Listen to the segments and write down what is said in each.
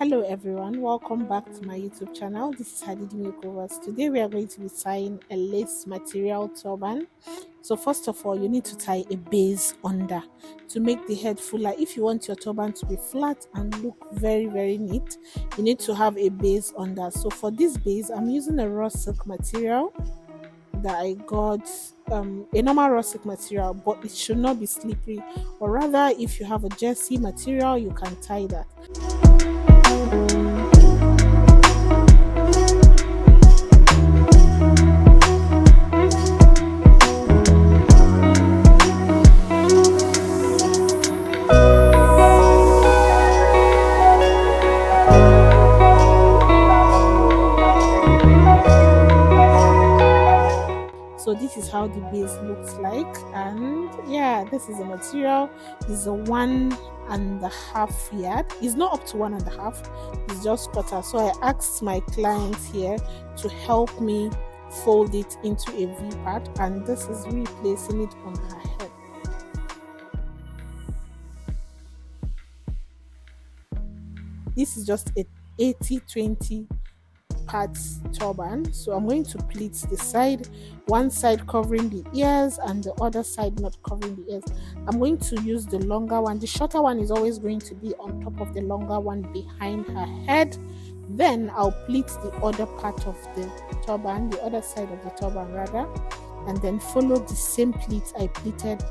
Hello everyone, welcome back to my YouTube channel. This is Hadid Makeovers. Today we are going to be tying a lace material turban. So first of all, you need to tie a base under to make the head fuller. If you want your turban to be flat and look very neat, you need to have a base under. So for this base, I'm using a raw silk material that I got, a normal raw silk material, but it should not be slippery, or rather if you have a jersey material you can tie that. So this is how the base looks like, and yeah, this is the material. Is a 1.5 yard. It's not up to 1.5, it's just quarter. So I asked my client here to help me fold it into a V part, and this is replacing it on her head. This is just a 80-20 parts turban. So I'm going to pleat the side, one side covering the ears and the other side not covering the ears. I'm going to use the longer one. The shorter one is always going to be on top of the longer one behind her head. Then I'll pleat the other part of the turban, the other side of the turban rather, and then follow the same pleats I pleated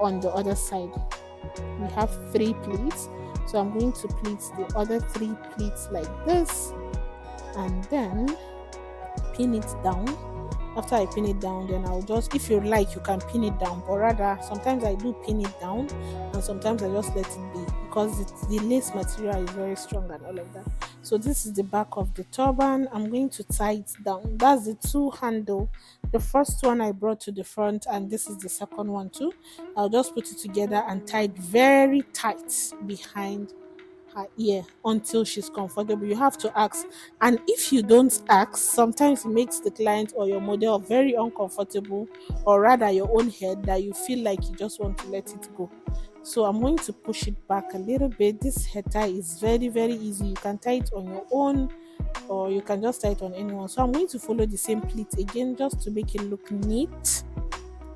on the other side. We have 3 pleats, so I'm going to pleat the other 3 pleats like this, and then pin it down. After I pin it down, then I'll just, if you like, you can pin it down, but rather sometimes I do pin it down and sometimes I just let it be, because the lace material is very strong and all of that. So this is the back of the turban. I'm going to tie it down. That's the 2 handle. The first one I brought to the front, and this is the second one too. I'll just put it together and tie it very tight behind her ear until she's comfortable. You have to ask, and if you don't ask, sometimes it makes the client or your model very uncomfortable, or rather your own head, that you feel like you just want to let it go. So I'm going to push it back a little bit. This head tie is very easy. You can tie it on your own, or you can just tie it on anyone. So I'm going to follow the same pleat again just to make it look neat.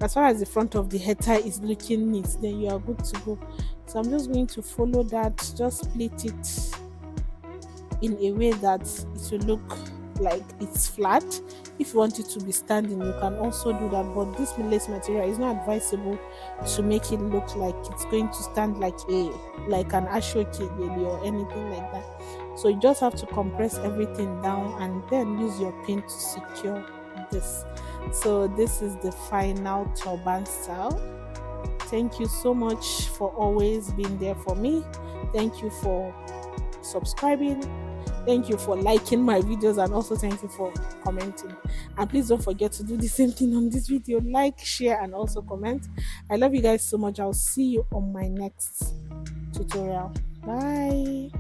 As far as the front of the head tie is looking neat, then you are good to go. So I'm just going to follow that, just pleat it in a way that it will look like it's flat. If you want it to be standing, you can also do that, but this lace material is not advisable to make it look like it's going to stand like an ashoke baby or anything like that. So you just have to compress everything down and then use your pin to secure this. So this is the final turban style. Thank you so much for always being there for me. Thank you for subscribing. Thank you for liking my videos, and also thank you for commenting. And please don't forget to do the same thing on this video. Like, share, and also comment. I love you guys so much. I'll see you on my next tutorial. Bye.